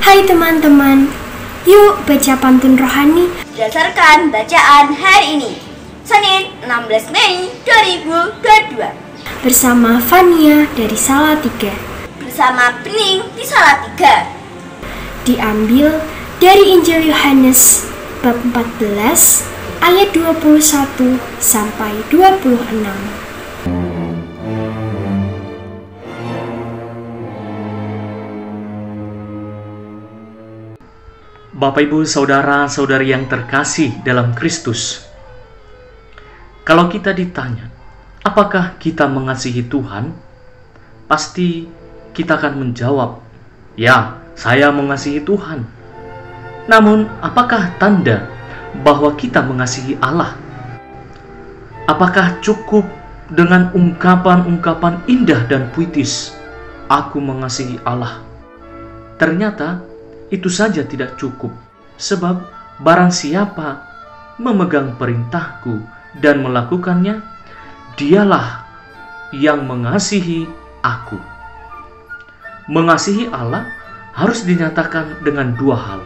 Hai teman-teman, yuk baca pantun rohani berdasarkan bacaan hari ini, Senin 16 Mei 2022. bersama Fania dari Salatiga. Bersama Bening di Salatiga. Diambil dari Injil Yohanes bab 14 ayat 21 sampai 26. Bapak, Ibu, Saudara-saudari yang terkasih dalam Kristus, kalau kita ditanya, apakah kita mengasihi Tuhan? Pasti kita akan menjawab, ya, saya mengasihi Tuhan. Namun, apakah tanda bahwa kita mengasihi Allah? Apakah cukup dengan ungkapan-ungkapan indah dan puitis, aku mengasihi Allah? Ternyata, itu saja tidak cukup, sebab barang siapa memegang perintahku dan melakukannya, dialah yang mengasihi aku. Mengasihi Allah harus dinyatakan dengan dua hal.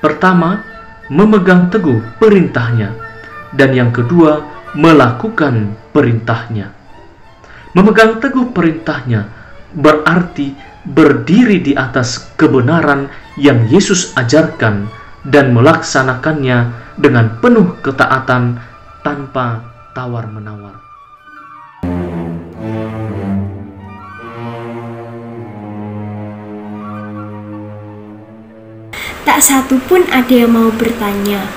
Pertama, memegang teguh perintahnya, dan yang kedua, melakukan perintahnya. Memegang teguh perintahnya berarti berdiri di atas kebenaran yang Yesus ajarkan dan melaksanakannya dengan penuh ketaatan tanpa tawar-menawar. Tak satu pun ada yang mau bertanya,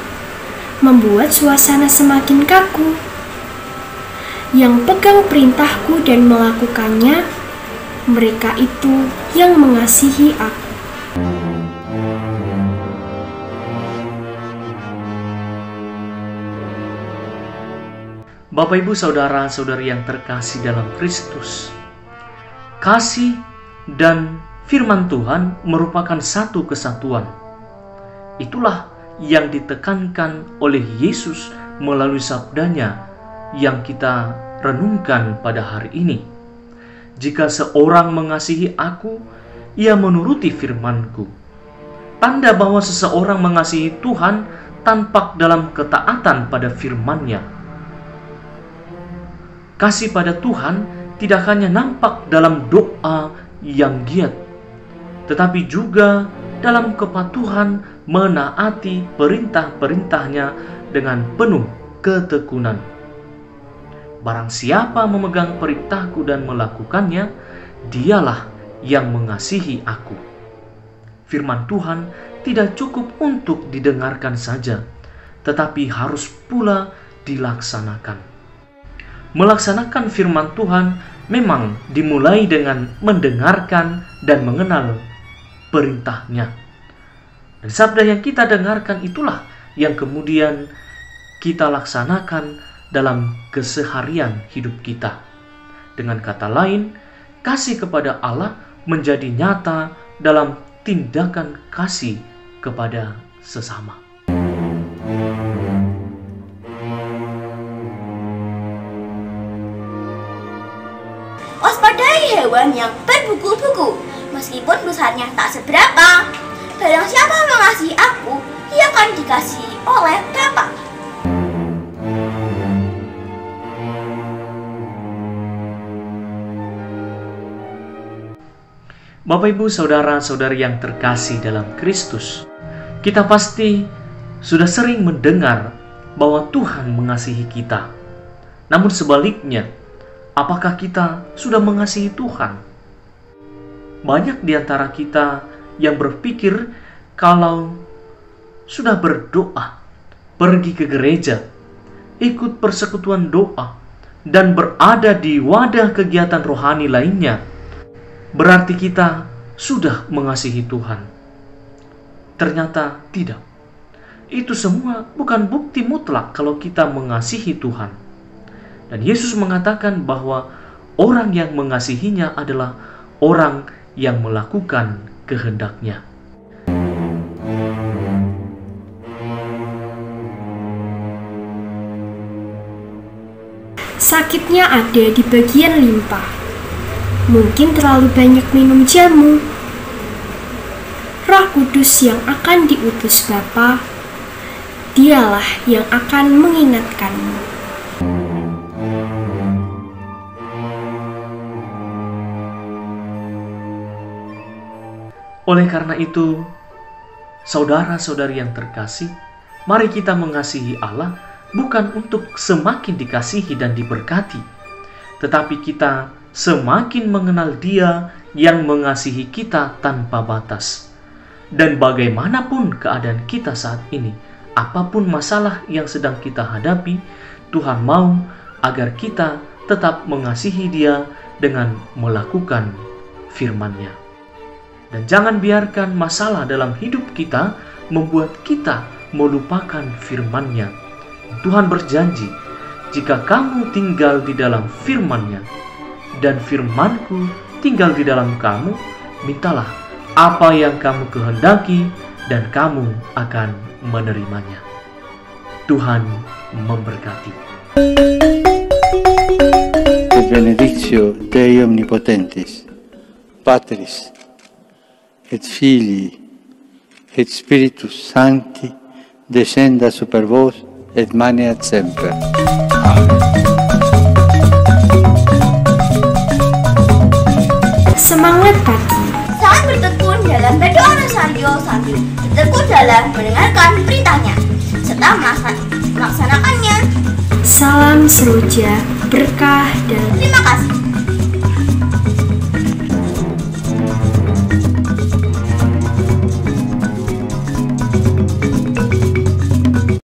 membuat suasana semakin kaku. Yang pegang perintahku dan melakukannya, mereka itu yang mengasihi aku. Bapak, Ibu, Saudara-saudari yang terkasih dalam Kristus, kasih dan firman Tuhan merupakan satu kesatuan. Itulah yang ditekankan oleh Yesus melalui sabdanya yang kita renungkan pada hari ini. Jika seorang mengasihi aku, ia menuruti firman-Ku. Tanda bahwa seseorang mengasihi Tuhan tampak dalam ketaatan pada firman-Nya. Kasih pada Tuhan tidak hanya nampak dalam doa yang giat, tetapi juga dalam kepatuhan menaati perintah-perintahnya dengan penuh ketekunan. Barang siapa memegang perintahku dan melakukannya, dialah yang mengasihi aku. Firman Tuhan tidak cukup untuk didengarkan saja, tetapi harus pula dilaksanakan. Melaksanakan firman Tuhan memang dimulai dengan mendengarkan dan mengenal perintahnya. Dan sabda yang kita dengarkan itulah yang kemudian kita laksanakan dalam keseharian hidup kita. Dengan kata lain, kasih kepada Allah menjadi nyata dalam tindakan kasih kepada sesama. Waspadai hewan yang berbuku-buku, meskipun besarnya tak seberapa. Barang siapa mengasihi aku, ia akan dikasihi oleh Bapa. Bapak, Ibu, Saudara-saudari yang terkasih dalam Kristus, kita pasti sudah sering mendengar bahwa Tuhan mengasihi kita. Namun sebaliknya, apakah kita sudah mengasihi Tuhan? Banyak di antara kita yang berpikir kalau sudah berdoa, pergi ke gereja, ikut persekutuan doa, dan berada di wadah kegiatan rohani lainnya, berarti kita sudah mengasihi Tuhan. Ternyata tidak. Itu semua bukan bukti mutlak kalau kita mengasihi Tuhan. Dan Yesus mengatakan bahwa orang yang mengasihinya adalah orang yang melakukan kehendak-Nya. Sakitnya ada di bagian limpa. Mungkin terlalu banyak minum jamu. Roh Kudus yang akan diutus Bapa, Dialah yang akan mengingatkanmu. Oleh karena itu, saudara-saudari yang terkasih, mari kita mengasihi Allah bukan untuk semakin dikasihi dan diberkati, tetapi kita semakin mengenal Dia yang mengasihi kita tanpa batas. Dan bagaimanapun keadaan kita saat ini, apapun masalah yang sedang kita hadapi, Tuhan mau agar kita tetap mengasihi Dia dengan melakukan firman-Nya. Dan jangan biarkan masalah dalam hidup kita membuat kita melupakan firman-Nya. Tuhan berjanji, jika kamu tinggal di dalam firman-Nya dan firman-Ku tinggal di dalam kamu, mintalah apa yang kamu kehendaki dan kamu akan menerimanya. Tuhan memberkati. Et benedictio Dei omnipotentis, Patris, et Filii, et Spiritus Sancti, descenda super vos et maneat semper. Semangat pagi. Saat bertekun dalam berdoa rosario sambil bertekun dalam mendengarkan perintahnya serta melaksanakannya. Salam seroja, berkah dan Terima kasih.